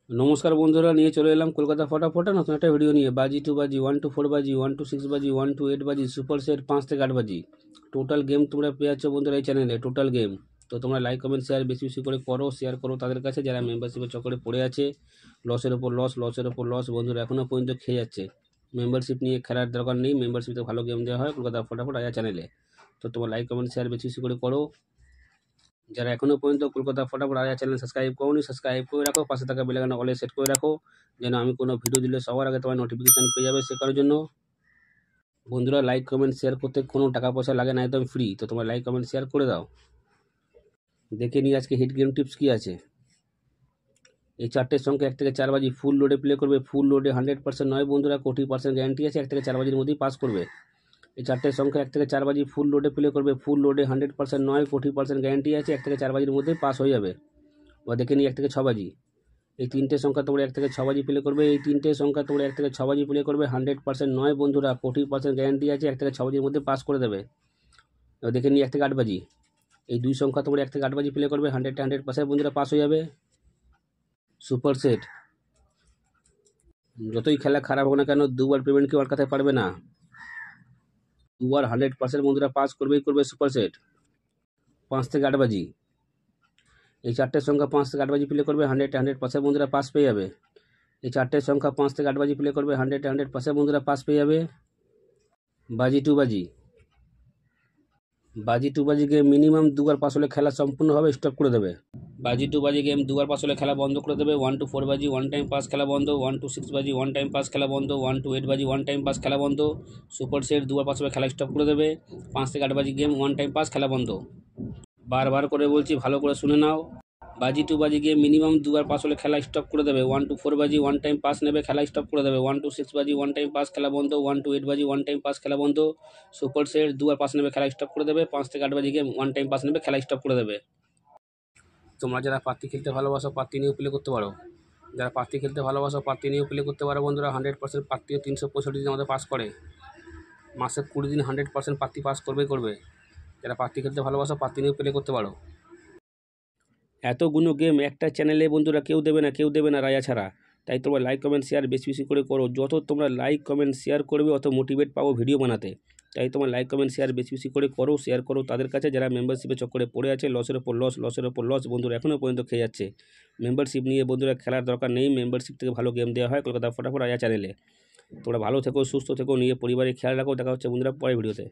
নমস্কার বন্ধুরা, নিয়ে চলে এলাম কলকাতা ফটাফট নতুন একটা ভিডিও নিয়ে। বাজি 2 বাজি, 1 to 4 বাজি, 1 to 6 বাজি, 1 to 8 বাজি, সুপার সেট 5 থেকে 8 বাজি। টোটাল গেম তোমরা পেয়ে যাচ্ছ বন্ধুরা এই চ্যানেলে, টোটাল গেম। তো তোমরা লাইক কমেন্ট শেয়ার বেশি বেশি করে করো, শেয়ার করো তাদের কাছে যারা মেম্বারশিপের চক্করে পড়ে আছে। লসের ওপর লস, লসের ওপর লস বন্ধুরা এখনও পর্যন্ত খেয়ে যাচ্ছে। মেম্বারশিপ নিয়ে খেলার দরকার নেই, মেম্বারশিপে ভালো গেম দেওয়া হয় কলকাতা ফটাফট আয়া চ্যানেলে। তো তোমরা লাইক কমেন্ট শেয়ার বেশি বেশি করে করো। যারা এখনো পর্যন্ত কলকাতা ফটাফট আয়া চ্যানেল সাবস্ক্রাইব করোনি, সাবস্ক্রাইব করে রাখো, পাশে থাকা বেল আইকন অলে সেট করে রাখো, যেন আমি কোনো ভিডিও দিলে সবার আগে তোমার নোটিফিকেশান পেয়ে যাবে। সে করার জন্য বন্ধুরা লাইক কমেন্ট শেয়ার করতে কোনো টাকা পয়সা লাগে না, একদম ফ্রি। তো তোমরা লাইক কমেন্ট শেয়ার করে দাও। দেখে নিই আজকে হিট গেম টিপস কী আছে। এই চারটের সংখ্যা 1 থেকে 4 বাজি ফুল লোডে প্লে করবে। ফুল লোডে 100% নয় বন্ধুরা, 20% গ্যারান্টি আছে। 1 থেকে 4 বাজির মধ্যেই পাস করবে। এই চারটের সংখ্যা 1 থেকে 4 বাজি ফুল লোডে প্লে করবে। ফুল লোডে 100% নয়, 20% গ্যারান্টি আছে। 1 থেকে 4 বাজির মধ্যেই পাস হয়ে যাবে। বা দেখে নিই 1 থেকে 6 বাজি। এই তিনটে সংখ্যা তোমরা 1 থেকে 6 বাজি প্লে করবে। এই তিনটে সংখ্যা তোমরা 1 থেকে 6 বাজি প্লে করবে। 100% নয় বন্ধুরা, 40% গ্যারান্টি আছে। 1 থেকে 6 বাজির মধ্যে পাস করে দেবে। এবার দেখে নিই 1 থেকে 8 বাজি। এই দুই সংখ্যা তোমরা 1 থেকে 8 বাজি প্লে করবে। 100% বন্ধুরা পাস হয়ে যাবে। সুপার সেট, যতই খেলা খারাপ হোক না কেন, দুবার পেমেন্ট কেউ আটকাতে পারবে না। দুবার 100% বন্ধুরা পাস করবেই করবে সুপার সেট। 5 থেকে 8 বাজি। এই চারটের সংখ্যা 5 থেকে 8 বাজি প্লে করবে। 100% বন্ধুরা পাস পেয়ে যাবে। এই চারটের সংখ্যা 5 থেকে 8 বাজি প্লে করবে। 100% বন্ধুরা পাস পেয়ে যাবে। বাজি 2 বাজি। বাজি 2 বাজি গেম মিনিমাম দুবার পাস হলে খেলা সম্পূর্ণভাবে স্টপ করে দেবে। বাজি 2 বাজি গেম দুবার পাস হলে খেলা বন্ধ করে দেবে। 1 to 4 বাজি 1 টাইম পাস খেলা বন্ধ। 1 to 6 বাজি 1 টাইম পাস খেলা বন্ধ। 1 to 8 বাজি 1 টাইম পাস খেলা বন্ধ। সুপার সেট দুবার পাস হলে খেলা স্টপ করে দেবে। 5 থেকে 8 বাজি গেম 1 টাইম পাস খেলা বন্ধ। বারবার করে বলছি, ভালো করে শুনে নাও। বাজি 2 বাজি গিয়ে মিনিমাম দুবার পাস হলে খেলা স্টপ করে দেবে। 1 to 4 বাজি 1 টাইম পাস নেবে, খেলা স্টপ করে দেবে। 1 to 6 বাজি 1 টাইম পাস খেলা বন্ধ। 1 to 8 বাজি 1 টাইম পাস খেলা বন্ধ। সুপার সেট দুবার পাস নেবে, খেলা স্টপ করে দেবে। 5 থেকে 8 বাজি গিয়ে 1 টাইম পাস নেবে, খেলা স্টপ করে দেবে। তোমরা যারা পাত্তি খেলতে ভালোবাসো পাত্তি নিয়েও প্লে করতে পারো। যারা পাত্তি খেলতে ভালোবাসো পাত্তি নিয়েও প্লে করতে পারো বন্ধুরা। 100% পাত্তিও 365 দিন আমাদের পাস করে। মাসে 20 দিন 100% পাত্তি পাস করবেই করবে। যারা পাত্তি খেলতে ভালোবাসো পাত্তি নিয়েও প্লে করতে পারো। এতগুলো গেম একটা চ্যানেলে বন্ধুরা কেউ দেবে না, কেউ দেবে না রায়া ছাড়া। তাই তোমরা লাইক কমেন্ট শেয়ার বেশি বেশি করে করো। যত তোমরা লাইক কমেন্ট শেয়ার করবে অত মোটিভেট পাবো ভিডিও বানাতে। তাই তোমরা লাইক কমেন্ট শেয়ার বেশি বেশি করে করো, শেয়ার করো তাদের কাছে যারা মেম্বারশিপের চক্করে পড়ে আছে। লসের ওপর লস, লসের ওপর লস বন্ধুরা এখনও পর্যন্ত খেয়ে যাচ্ছে। মেম্বারশিপ নিয়ে বন্ধুরা খেলার দরকার নেই, মেম্বারশিপ থেকে ভালো গেম দেওয়া হয় কলকাতা ফটাফট আয়া চ্যানেলে। তোমরা ভালো থেকো, সুস্থ থেকো, নিয়ে পরিবারে খেয়াল রাখো। দেখা হচ্ছে বন্ধুরা পরের ভিডিওতে।